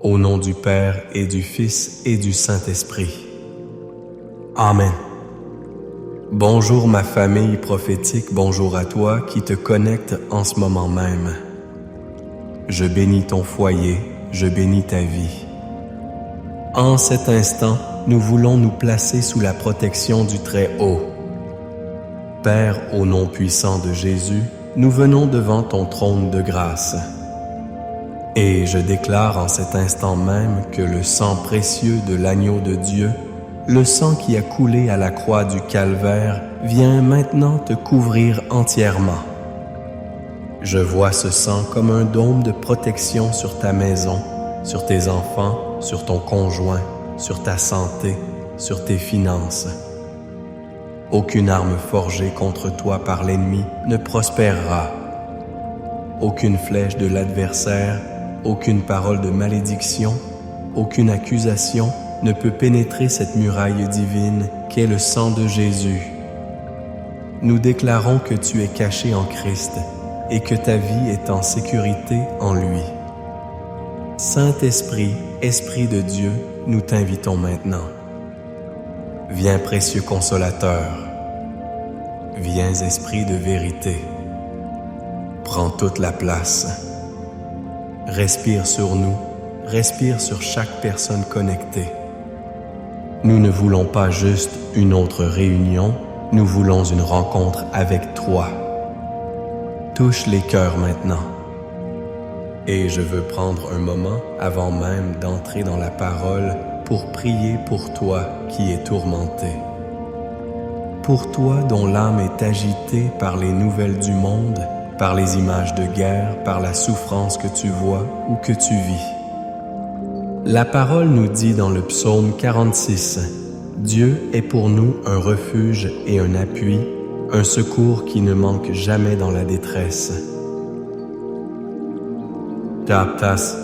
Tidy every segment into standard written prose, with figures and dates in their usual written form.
Au nom du Père et du Fils et du Saint-Esprit. Amen. Bonjour ma famille prophétique, bonjour à toi qui te connecte en ce moment même. Je bénis ton foyer, je bénis ta vie. En cet instant, nous voulons nous placer sous la protection du Très-Haut. Père, au nom puissant de Jésus, nous venons devant ton trône de grâce. Et je déclare en cet instant même que le sang précieux de l'agneau de Dieu, le sang qui a coulé à la croix du Calvaire, vient maintenant te couvrir entièrement. Je vois ce sang comme un dôme de protection sur ta maison, sur tes enfants, sur ton conjoint, sur ta santé, sur tes finances. Aucune arme forgée contre toi par l'ennemi ne prospérera. Aucune flèche de l'adversaire, aucune parole de malédiction, aucune accusation ne peut pénétrer cette muraille divine qu'est le sang de Jésus. Nous déclarons que tu es caché en Christ et que ta vie est en sécurité en lui. Saint-Esprit, Esprit de Dieu, nous t'invitons maintenant. Viens précieux consolateur, viens Esprit de vérité, prends toute la place. Respire sur nous, respire sur chaque personne connectée. Nous ne voulons pas juste une autre réunion, nous voulons une rencontre avec toi. Touche les cœurs maintenant. Et je veux prendre un moment avant même d'entrer dans la parole pour prier pour toi qui es tourmenté. Pour toi dont l'âme est agitée par les nouvelles du monde, par les images de guerre, par la souffrance que tu vois ou que tu vis. La parole nous dit dans le psaume 46, « Dieu est pour nous un refuge et un appui, un secours qui ne manque jamais dans la détresse. » Taptas.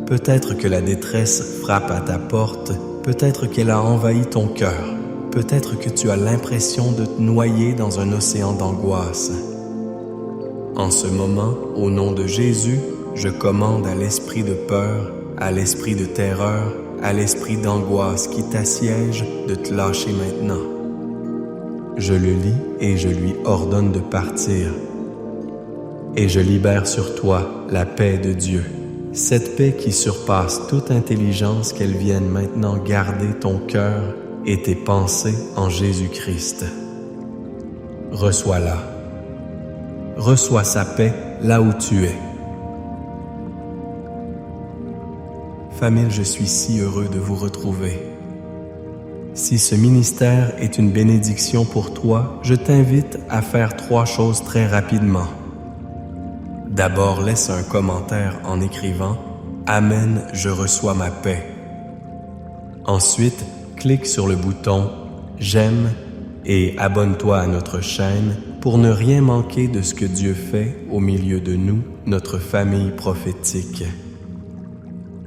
Peut-être que la détresse frappe à ta porte, peut-être qu'elle a envahi ton cœur, peut-être que tu as l'impression de te noyer dans un océan d'angoisse. En ce moment, au nom de Jésus, je commande à l'esprit de peur, à l'esprit de terreur, à l'esprit d'angoisse qui t'assiège de te lâcher maintenant. Je le lis et je lui ordonne de partir. Et je libère sur toi la paix de Dieu, cette paix qui surpasse toute intelligence, qu'elle vienne maintenant garder ton cœur et tes pensées en Jésus-Christ. Reçois-la. Reçois sa paix là où tu es. Famille, je suis si heureux de vous retrouver. Si ce ministère est une bénédiction pour toi, je t'invite à faire 3 choses très rapidement. D'abord, laisse un commentaire en écrivant « Amen, je reçois ma paix ». Ensuite, clique sur le bouton « J'aime » et abonne-toi à notre chaîne pour ne rien manquer de ce que Dieu fait au milieu de nous, notre famille prophétique.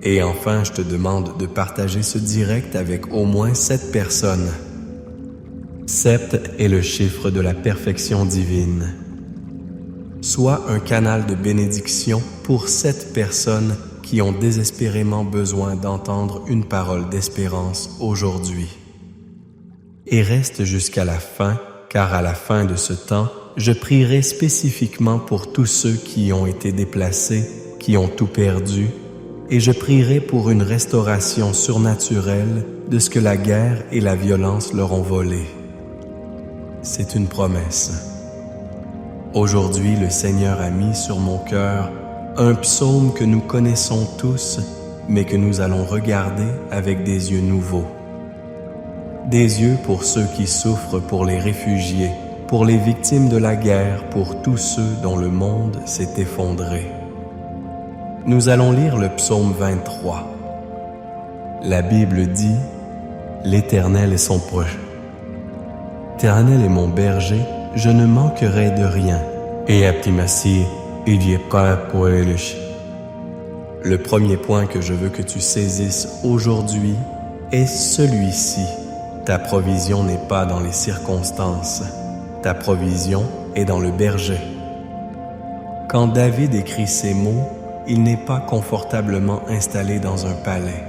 Et enfin, je te demande de partager ce direct avec au moins 7 personnes. 7 est le chiffre de la perfection divine. Sois un canal de bénédiction pour 7 personnes qui ont désespérément besoin d'entendre une parole d'espérance aujourd'hui. Et reste jusqu'à la fin, car à la fin de ce temps, je prierai spécifiquement pour tous ceux qui ont été déplacés, qui ont tout perdu, et je prierai pour une restauration surnaturelle de ce que la guerre et la violence leur ont volé. C'est une promesse. Aujourd'hui, le Seigneur a mis sur mon cœur un psaume que nous connaissons tous, mais que nous allons regarder avec des yeux nouveaux. Des yeux pour ceux qui souffrent, pour les réfugiés, pour les victimes de la guerre, pour tous ceux dont le monde s'est effondré. Nous allons lire le psaume 23. La Bible dit « L'Éternel est son proche. L'Éternel est mon berger, je ne manquerai de rien. » Et le premier point que je veux que tu saisisses aujourd'hui est celui-ci. Ta provision n'est pas dans les circonstances. Ta provision est dans le berger. Quand David écrit ces mots, il n'est pas confortablement installé dans un palais.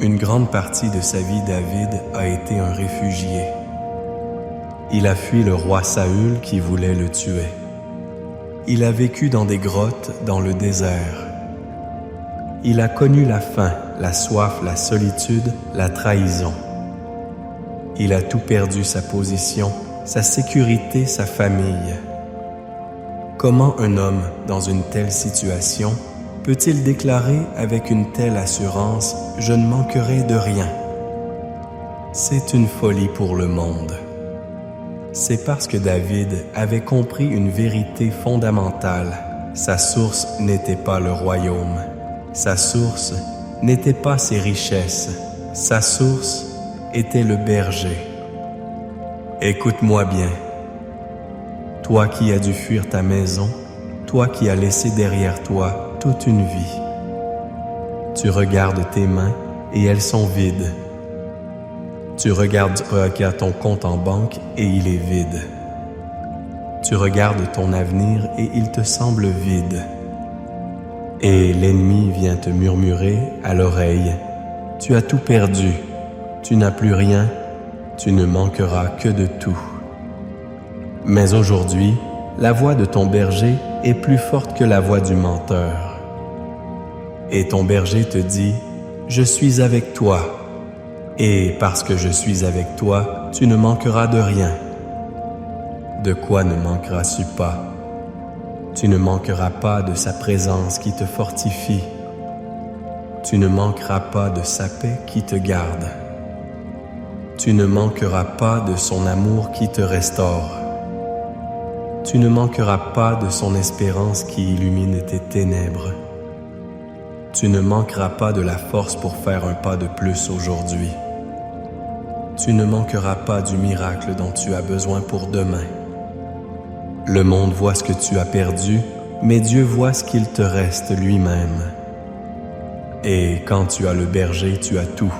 Une grande partie de sa vie, David a été un réfugié. Il a fui le roi Saül qui voulait le tuer. Il a vécu dans des grottes dans le désert. Il a connu la faim, la soif, la solitude, la trahison. Il a tout perdu, sa position, sa sécurité, sa famille. Comment un homme, dans une telle situation, peut-il déclarer avec une telle assurance « Je ne manquerai de rien » ? C'est une folie pour le monde. C'est parce que David avait compris une vérité fondamentale. Sa source n'était pas le royaume. Sa source n'était pas ses richesses. Sa source était le berger. Écoute-moi bien. Toi qui as dû fuir ta maison, toi qui as laissé derrière toi toute une vie. Tu regardes tes mains et elles sont vides. Tu regardes ton compte en banque et il est vide. Tu regardes ton avenir et il te semble vide. Et l'ennemi vient te murmurer à l'oreille. Tu as tout perdu, tu n'as plus rien, tu ne manqueras que de tout. Mais aujourd'hui, la voix de ton berger est plus forte que la voix du menteur. Et ton berger te dit, « Je suis avec toi. » Et parce que je suis avec toi, tu ne manqueras de rien. De quoi ne manqueras-tu pas? Tu ne manqueras pas de sa présence qui te fortifie. Tu ne manqueras pas de sa paix qui te garde. Tu ne manqueras pas de son amour qui te restaure. Tu ne manqueras pas de son espérance qui illumine tes ténèbres. Tu ne manqueras pas de la force pour faire un pas de plus aujourd'hui. Tu ne manqueras pas du miracle dont tu as besoin pour demain. Le monde voit ce que tu as perdu, mais Dieu voit ce qu'il te reste lui-même. Et quand tu as le berger, tu as tout.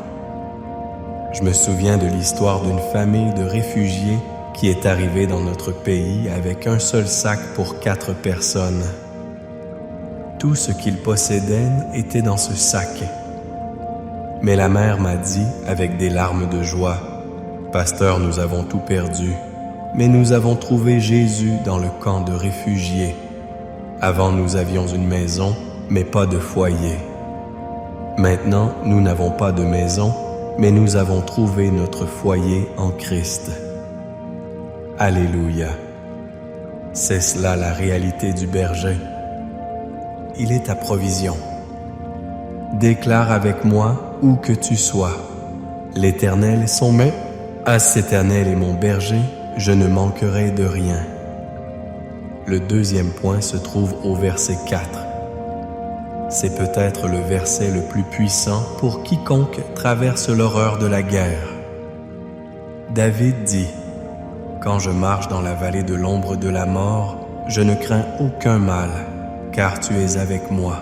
Je me souviens de l'histoire d'une famille de réfugiés qui est arrivée dans notre pays avec un seul sac pour 4 personnes. Tout ce qu'ils possédaient était dans ce sac. Mais la mère m'a dit, avec des larmes de joie, « Pasteur, nous avons tout perdu, mais nous avons trouvé Jésus dans le camp de réfugiés. Avant, nous avions une maison, mais pas de foyer. Maintenant, nous n'avons pas de maison, mais nous avons trouvé notre foyer en Christ. » Alléluia. C'est cela la réalité du berger. Il est ta provision. Déclare avec moi où que tu sois. L'Éternel est son maître. Ah, l'Éternel est mon berger, je ne manquerai de rien. Le deuxième point se trouve au verset 4. C'est peut-être le verset le plus puissant pour quiconque traverse l'horreur de la guerre. David dit, « Quand je marche dans la vallée de l'ombre de la mort, je ne crains aucun mal, car tu es avec moi.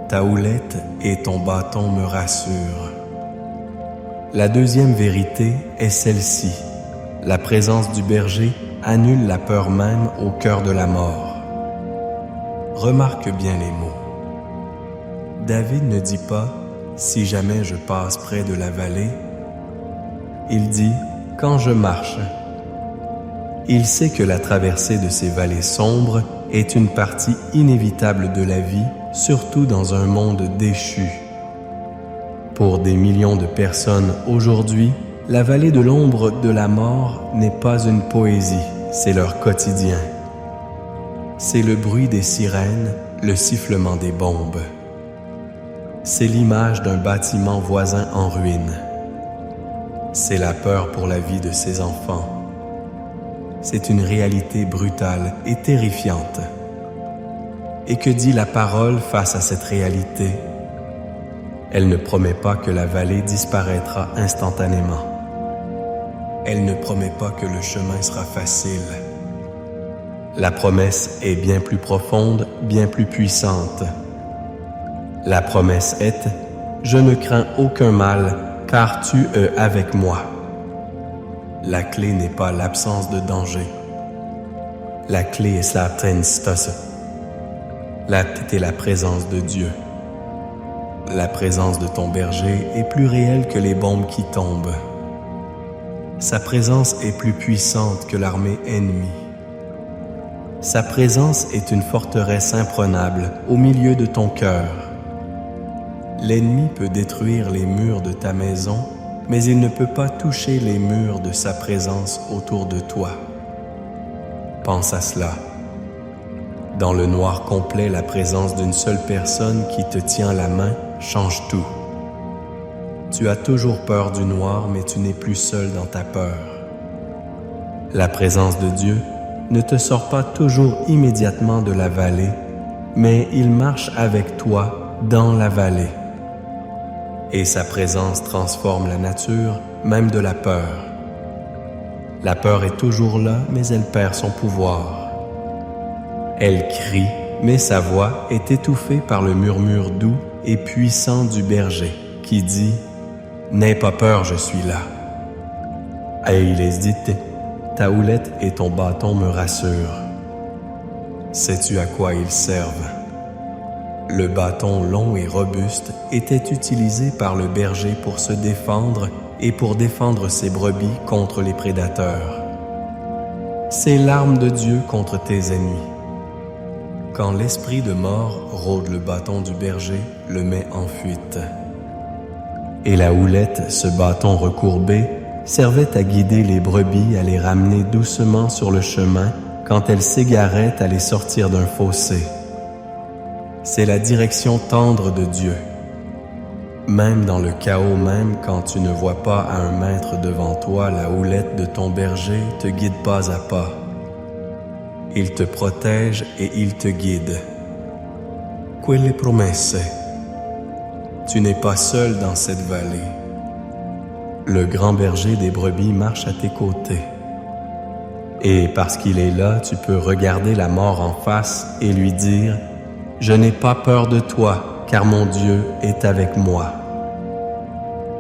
Ta houlette et ton bâton me rassurent. » La deuxième vérité est celle-ci. La présence du berger annule la peur même au cœur de la mort. Remarque bien les mots. David ne dit pas « si jamais je passe près de la vallée ». Il dit « quand je marche ». Il sait que la traversée de ces vallées sombres est une partie inévitable de la vie, surtout dans un monde déchu. Pour des millions de personnes aujourd'hui, la vallée de l'ombre de la mort n'est pas une poésie, c'est leur quotidien. C'est le bruit des sirènes, le sifflement des bombes. C'est l'image d'un bâtiment voisin en ruine. C'est la peur pour la vie de ses enfants. C'est une réalité brutale et terrifiante. Et que dit la parole face à cette réalité? Elle ne promet pas que la vallée disparaîtra instantanément. Elle ne promet pas que le chemin sera facile. La promesse est bien plus profonde, bien plus puissante. La promesse est « Je ne crains aucun mal, car tu es avec moi. » La clé n'est pas l'absence de danger. La clé est la tenstase. La paix est la présence de Dieu. La présence de ton berger est plus réelle que les bombes qui tombent. Sa présence est plus puissante que l'armée ennemie. Sa présence est une forteresse imprenable au milieu de ton cœur. L'ennemi peut détruire les murs de ta maison, mais il ne peut pas toucher les murs de sa présence autour de toi. Pense à cela. Dans le noir complet, la présence d'une seule personne qui te tient la main change tout. Tu as toujours peur du noir, mais tu n'es plus seul dans ta peur. La présence de Dieu ne te sort pas toujours immédiatement de la vallée, mais il marche avec toi dans la vallée. Et sa présence transforme la nature, même de la peur. La peur est toujours là, mais elle perd son pouvoir. Elle crie, mais sa voix est étouffée par le murmure doux et puissant du berger qui dit « N'aie pas peur, je suis là. » Et il est dit « Ta houlette et ton bâton me rassurent. » Sais-tu à quoi ils servent? Le bâton long et robuste était utilisé par le berger pour se défendre et pour défendre ses brebis contre les prédateurs. C'est l'arme de Dieu contre tes ennemis. Quand l'esprit de mort rôde le bâton du berger, le met en fuite. Et la houlette, ce bâton recourbé, servait à guider les brebis, à les ramener doucement sur le chemin quand elles s'égaraient à les sortir d'un fossé. C'est la direction tendre de Dieu. Même dans le chaos, même quand tu ne vois pas à 1 mètre devant toi, la houlette de ton berger te guide pas à pas. Il te protège et il te guide. Quelle promesse. Tu n'es pas seul dans cette vallée. Le grand berger des brebis marche à tes côtés. Et parce qu'il est là, tu peux regarder la mort en face et lui dire « Je n'ai pas peur de toi, car mon Dieu est avec moi. »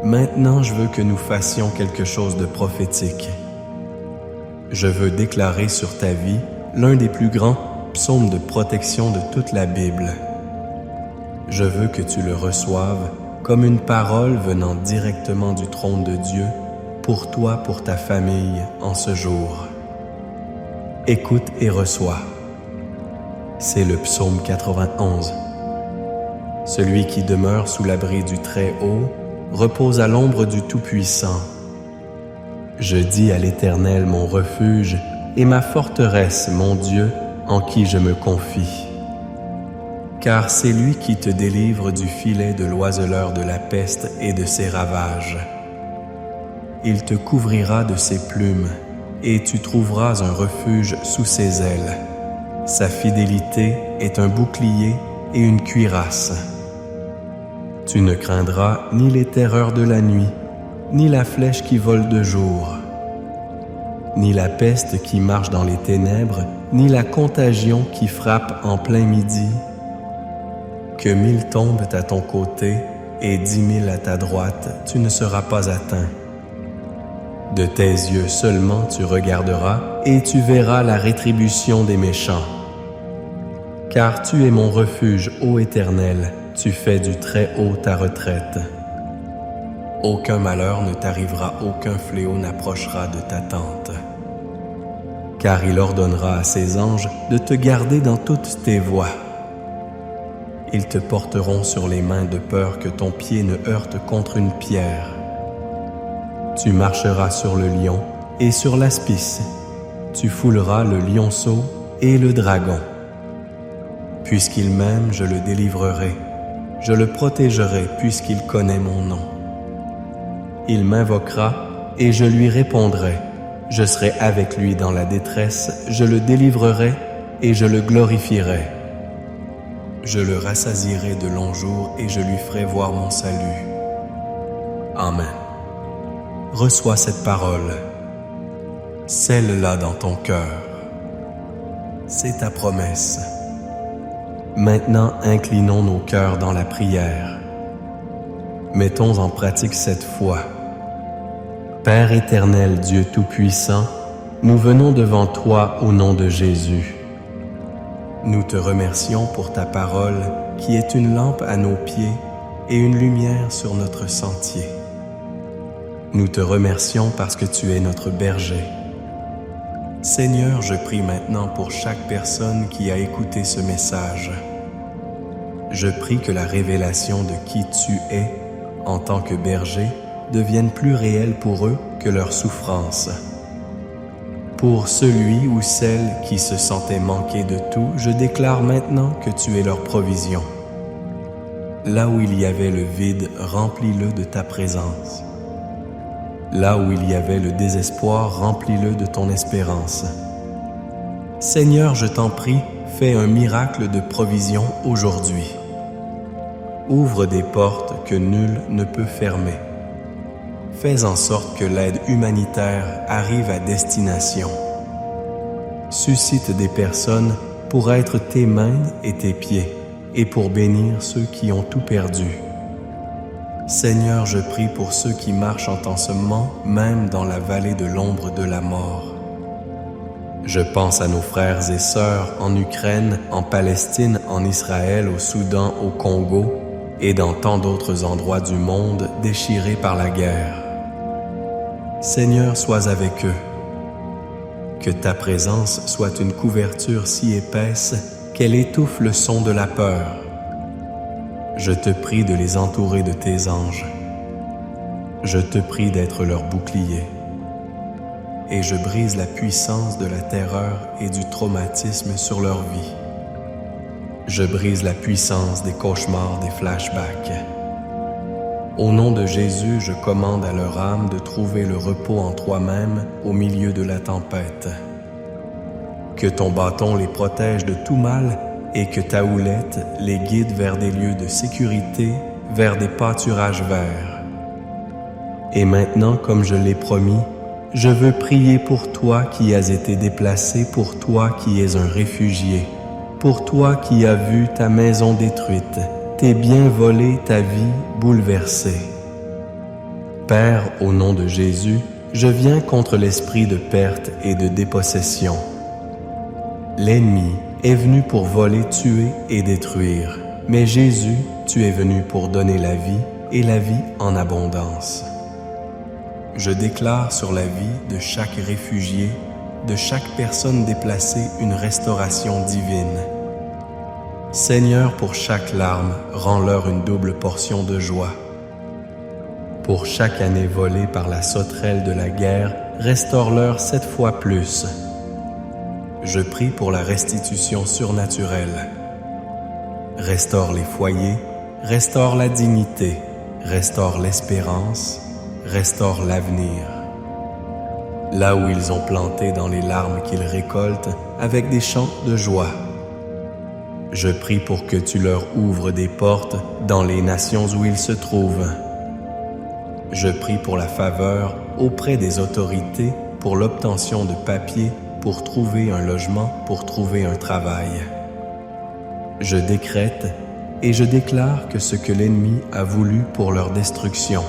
Maintenant, je veux que nous fassions quelque chose de prophétique. Je veux déclarer sur ta vie l'un des plus grands psaumes de protection de toute la Bible. Je veux que tu le reçoives comme une parole venant directement du trône de Dieu pour toi, pour ta famille, en ce jour. Écoute et reçois. C'est le psaume 91. Celui qui demeure sous l'abri du Très-Haut repose à l'ombre du Tout-Puissant. Je dis à l'Éternel mon refuge et ma forteresse, mon Dieu, en qui je me confie. Car c'est lui qui te délivre du filet de l'oiseleur de la peste et de ses ravages. Il te couvrira de ses plumes, et tu trouveras un refuge sous ses ailes. Sa fidélité est un bouclier et une cuirasse. Tu ne craindras ni les terreurs de la nuit, ni la flèche qui vole de jour, ni la peste qui marche dans les ténèbres, ni la contagion qui frappe en plein midi. Que 1000 tombent à ton côté et 10 000 à ta droite, tu ne seras pas atteint. De tes yeux seulement tu regarderas et tu verras la rétribution des méchants. Car tu es mon refuge, ô Éternel, tu fais du Très-Haut ta retraite. Aucun malheur ne t'arrivera, aucun fléau n'approchera de ta tente. Car il ordonnera à ses anges de te garder dans toutes tes voies. Ils te porteront sur les mains de peur que ton pied ne heurte contre une pierre. Tu marcheras sur le lion et sur l'aspice. Tu fouleras le lionceau et le dragon. Puisqu'il m'aime, je le délivrerai. Je le protégerai puisqu'il connaît mon nom. Il m'invoquera et je lui répondrai. Je serai avec lui dans la détresse, je le délivrerai et je le glorifierai. Je le rassasierai de longs jours et je lui ferai voir mon salut. Amen. Reçois cette parole. Scelle-la dans ton cœur. C'est ta promesse. Maintenant, inclinons nos cœurs dans la prière. Mettons en pratique cette foi. Père éternel, Dieu Tout-Puissant, nous venons devant toi au nom de Jésus. Nous te remercions pour ta parole qui est une lampe à nos pieds et une lumière sur notre sentier. Nous te remercions parce que tu es notre berger. Seigneur, je prie maintenant pour chaque personne qui a écouté ce message. Je prie que la révélation de qui tu es en tant que berger devienne plus réelle pour eux que leur souffrance. Pour celui ou celle qui se sentait manquer de tout, je déclare maintenant que tu es leur provision. Là où il y avait le vide, remplis-le de ta présence. Là où il y avait le désespoir, remplis-le de ton espérance. Seigneur, je t'en prie, fais un miracle de provision aujourd'hui. Ouvre des portes que nul ne peut fermer. Fais en sorte que l'aide humanitaire arrive à destination. Suscite des personnes pour être tes mains et tes pieds, et pour bénir ceux qui ont tout perdu. Seigneur, je prie pour ceux qui marchent en ce moment, même dans la vallée de l'ombre de la mort. Je pense à nos frères et sœurs en Ukraine, en Palestine, en Israël, au Soudan, au Congo, et dans tant d'autres endroits du monde déchirés par la guerre. Seigneur, sois avec eux. Que ta présence soit une couverture si épaisse qu'elle étouffe le son de la peur. Je te prie de les entourer de tes anges. Je te prie d'être leur bouclier. Et je brise la puissance de la terreur et du traumatisme sur leur vie. Je brise la puissance des cauchemars, des flashbacks. Au nom de Jésus, je commande à leur âme de trouver le repos en toi-même au milieu de la tempête. Que ton bâton les protège de tout mal et que ta houlette les guide vers des lieux de sécurité, vers des pâturages verts. Et maintenant, comme je l'ai promis, je veux prier pour toi qui as été déplacé, pour toi qui es un réfugié, pour toi qui as vu ta maison détruite, tes biens volés, ta vie bouleversée. Père, au nom de Jésus, je viens contre l'esprit de perte et de dépossession. L'ennemi est venu pour voler, tuer et détruire, mais Jésus, tu es venu pour donner la vie et la vie en abondance. Je déclare sur la vie de chaque réfugié, de chaque personne déplacée, une restauration divine. Seigneur, pour chaque larme, rends-leur une double portion de joie. Pour chaque année volée par la sauterelle de la guerre, restaure-leur 7 fois plus. Je prie pour la restitution surnaturelle. Restaure les foyers, restaure la dignité, restaure l'espérance, restaure l'avenir. Là où ils ont planté dans les larmes qu'ils récoltent avec des chants de joie. Je prie pour que tu leur ouvres des portes dans les nations où ils se trouvent. Je prie pour la faveur auprès des autorités, pour l'obtention de papiers, pour trouver un logement, pour trouver un travail. Je décrète et je déclare que ce que l'ennemi a voulu pour leur destruction,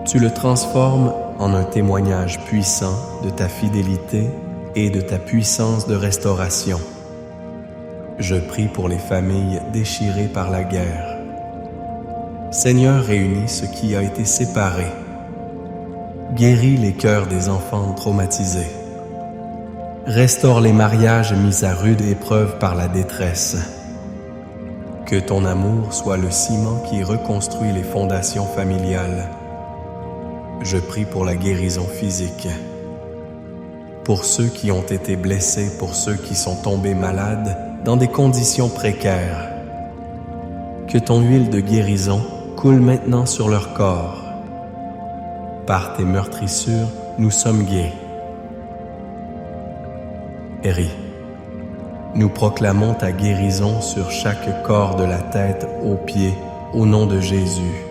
tu le transformes en un témoignage puissant de ta fidélité et de ta puissance de restauration. Je prie pour les familles déchirées par la guerre. Seigneur, réunis ce qui a été séparé. Guéris les cœurs des enfants traumatisés. Restaure les mariages mis à rude épreuve par la détresse. Que ton amour soit le ciment qui reconstruit les fondations familiales. Je prie pour la guérison physique. Pour ceux qui ont été blessés, pour ceux qui sont tombés malades, dans des conditions précaires. Que ton huile de guérison coule maintenant sur leur corps. Par tes meurtrissures, nous sommes guéris. Péri. Nous proclamons ta guérison sur chaque corps de la tête aux pieds, au nom de Jésus.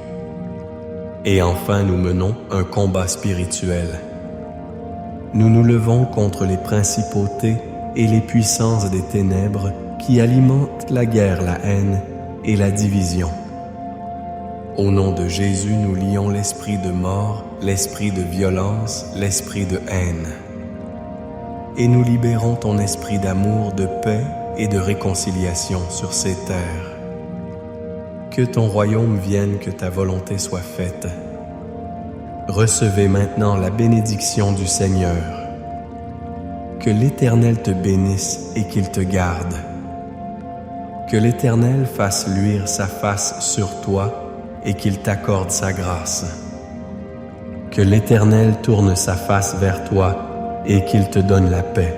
Et enfin, nous menons un combat spirituel. Nous nous levons contre les principautés et les puissances des ténèbres qui alimentent la guerre, la haine et la division. Au nom de Jésus, nous lions l'esprit de mort, l'esprit de violence, l'esprit de haine. Et nous libérons ton esprit d'amour, de paix et de réconciliation sur ces terres. Que ton royaume vienne, que ta volonté soit faite. Recevez maintenant la bénédiction du Seigneur. Que l'Éternel te bénisse et qu'il te garde. Que l'Éternel fasse luire sa face sur toi et qu'il t'accorde sa grâce. Que l'Éternel tourne sa face vers toi et qu'il te donne la paix.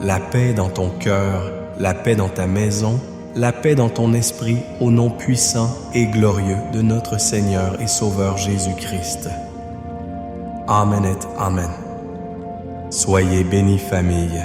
La paix dans ton cœur, la paix dans ta maison, la paix dans ton esprit, au nom puissant et glorieux de notre Seigneur et Sauveur Jésus-Christ. Amen et Amen. Soyez bénis, famille.